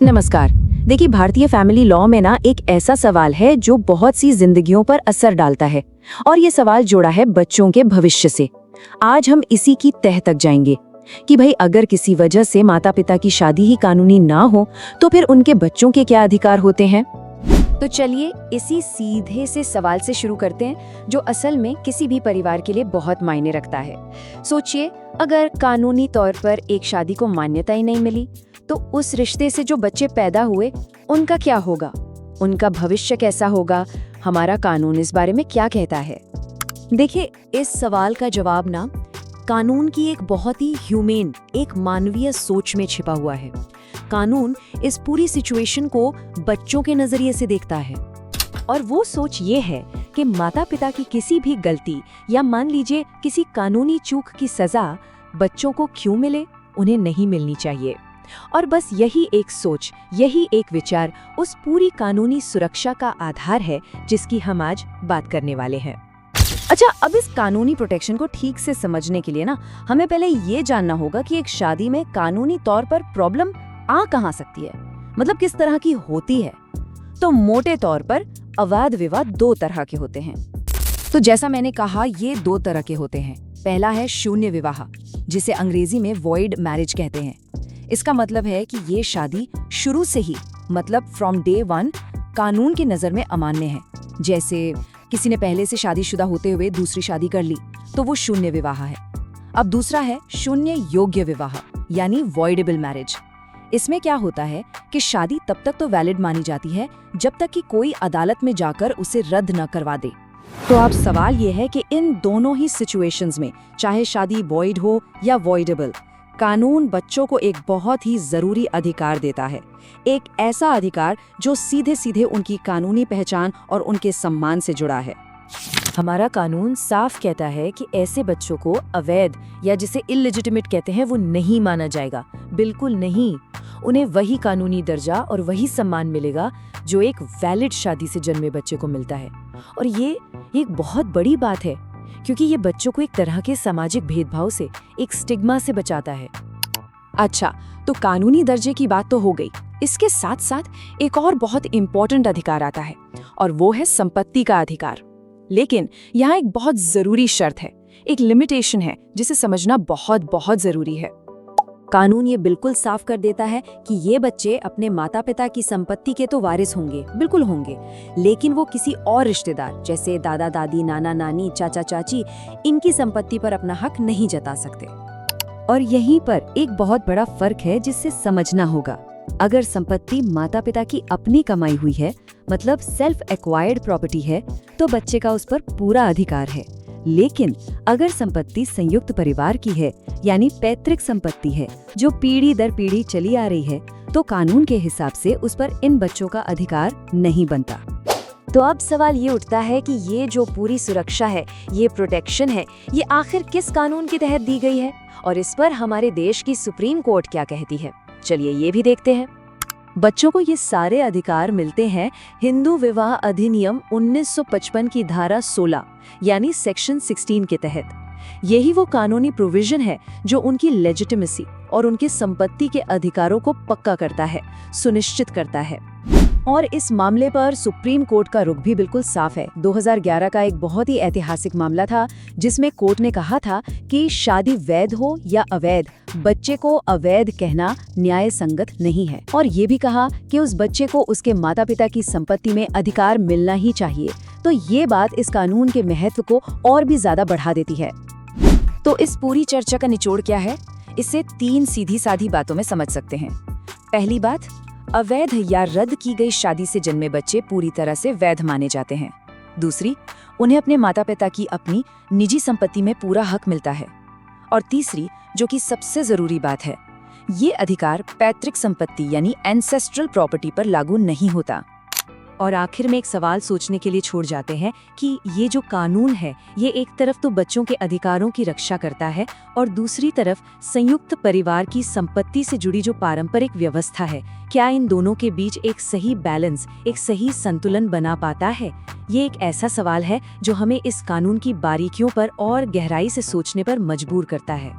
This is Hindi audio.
नमस्कार। देखिए, भारतीय फैमिली लॉ में ना एक ऐसा सवाल है जो बहुत सी जिंदगियों पर असर डालता है, और ये सवाल जोड़ा है बच्चों के भविष्य से। आज हम इसी की तह तक जाएंगे कि भाई अगर किसी वजह से माता पिता की शादी ही कानूनी ना हो तो फिर उनके बच्चों के क्या अधिकार होते हैं। तो चलिए इसी सीधे से सवाल से शुरू करते हैं जो असल में किसी भी परिवार के लिए बहुत मायने रखता है। सोचिए, अगर कानूनी तौर पर एक शादी को मान्यता ही नहीं मिली तो उस रिश्ते से जो बच्चे पैदा हुए उनका क्या होगा, उनका भविष्य कैसा होगा, हमारा कानून इस बारे में क्या कहता है। देखिए, इस सवाल का जवाब ना कानून की एक बहुत ही ह्यूमेन, एक मानवीय सोच में छिपा हुआ है। कानून इस पूरी सिचुएशन को बच्चों के नजरिए से देखता है, और वो सोच ये है कि माता पिता की किसी भी गलती या मान लीजिए किसी कानूनी चूक की सजा बच्चों को क्यों मिले, उन्हें नहीं मिलनी चाहिए। और बस यही एक सोच, यही एक विचार उस पूरी कानूनी सुरक्षा का आधार है जिसकी हम आज बात करने वाले हैं। अच्छा, अब इस कानूनी प्रोटेक्शन को ठीक से समझने के लिए ना हमें पहले ये जानना होगा कि एक शादी में कानूनी तौर पर प्रॉब्लम आ कहाँ सकती है, मतलब किस तरह की होती है। तो मोटे तौर पर अवैध विवाद दो तरह के होते हैं। तो जैसा मैंने कहा, ये दो तरह के होते हैं। पहला है शून्य विवाह, जिसे अंग्रेजी में वॉइड मैरिज कहते हैं। इसका मतलब है कि ये शादी शुरू से ही, मतलब फ्रॉम डे वन, कानून की नजर में अमान्य है। जैसे किसी ने पहले से शादीशुदा होते हुए दूसरी शादी कर ली तो वो शून्य विवाह है। अब दूसरा है शून्य योग्य विवाह, यानी वॉइडेबल मैरिज। इसमें क्या होता है कि शादी तब तक तो वैलिड मानी जाती है जब तक कि कोई अदालत में जाकर उसे रद्द न करवा दे। तो अब सवाल ये है कि इन दोनों ही सिचुएशंस में, चाहे शादी वॉइड हो या वॉइडेबल, कानून बच्चों को एक बहुत ही जरूरी अधिकार देता है। एक ऐसा अधिकार जो सीधे सीधे उनकी कानूनी पहचान और उनके सम्मान से जुड़ा है। हमारा कानून साफ कहता है कि ऐसे बच्चों को अवैध, या जिसे इल्लेजिटिमेट कहते हैं, वो नहीं माना जाएगा। बिल्कुल नहीं। उन्हें वही कानूनी दर्जा और वही सम्मान मिलेगा जो एक वैलिड शादी से जन्मे बच्चे को मिलता है। और ये एक बहुत बड़ी बात है, क्योंकि ये बच्चों को एक तरह के सामाजिक भेदभाव से, एक स्टिग्मा से बचाता है। अच्छा, तो कानूनी दर्जे की बात तो हो गई। इसके साथ साथ एक और बहुत इम्पोर्टेंट अधिकार आता है, और वो है संपत्ति का अधिकार। लेकिन यहाँ एक बहुत जरूरी शर्त है, एक लिमिटेशन है जिसे समझना बहुत बहुत जरूरी है। कानून ये बिल्कुल साफ कर देता है कि ये बच्चे अपने माता पिता की संपत्ति के तो वारिस होंगे, बिल्कुल होंगे, लेकिन वो किसी और रिश्तेदार जैसे दादा दादी, नाना नानी, चाचा चाची, इनकी संपत्ति पर अपना हक नहीं जता सकते। और यहीं पर एक बहुत बड़ा फर्क है जिससे समझना होगा। अगर संपत्ति माता पिता की अपनी कमाई हुई है, मतलब सेल्फ एक्वायर्ड प्रॉपर्टी है, तो बच्चे का उस पर पूरा अधिकार है। लेकिन अगर संपत्ति संयुक्त परिवार की है, यानी पैतृक संपत्ति है जो पीढ़ी दर पीढ़ी चली आ रही है, तो कानून के हिसाब से उस पर इन बच्चों का अधिकार नहीं बनता। तो अब सवाल ये उठता है कि ये जो पूरी सुरक्षा है, ये प्रोटेक्शन है, ये आखिर किस कानून के तहत दी गई है, और इस पर हमारे देश की सुप्रीम कोर्ट क्या कहती है। चलिए ये भी देखते हैं। बच्चों को ये सारे अधिकार मिलते हैं हिंदू विवाह अधिनियम 1955 की धारा 16, यानी सेक्शन 16 के तहत। यही वो कानूनी प्रोविजन है जो उनकी लेजिटिमेसी और उनकी संपत्ति के अधिकारों को पक्का करता है, सुनिश्चित करता है। और इस मामले पर सुप्रीम कोर्ट का रुख भी बिल्कुल साफ है। 2011 का एक बहुत ही ऐतिहासिक मामला था जिसमें कोर्ट ने कहा था कि शादी वैध हो या अवैध, बच्चे को अवैध कहना न्याय संगत नहीं है। और ये भी कहा कि उस बच्चे को उसके माता पिता की संपत्ति में अधिकार मिलना ही चाहिए। तो ये बात इस कानून के महत्व को और भी ज्यादा बढ़ा देती है। तो इस पूरी चर्चा का निचोड़ क्या है, इसे 3 सीधी साधी बातों में समझ सकते हैं। पहली बात, अवैध या रद्द की गई शादी से जन्मे बच्चे पूरी तरह से वैध माने जाते हैं। दूसरी, उन्हें अपने माता पिता की अपनी निजी संपत्ति में पूरा हक मिलता है। और तीसरी, जो कि सबसे जरूरी बात है, ये अधिकार पैतृक संपत्ति यानी एंसेस्ट्रल प्रॉपर्टी पर लागू नहीं होता। और आखिर में एक सवाल सोचने के लिए छोड़ जाते हैं कि ये जो कानून है, ये एक तरफ तो बच्चों के अधिकारों की रक्षा करता है, और दूसरी तरफ संयुक्त परिवार की संपत्ति से जुड़ी जो पारंपरिक व्यवस्था है, क्या इन दोनों के बीच एक सही बैलेंस, एक सही संतुलन बना पाता है। ये एक ऐसा सवाल है जो हमें इस कानून की बारीकियों पर और गहराई से सोचने पर मजबूर करता है।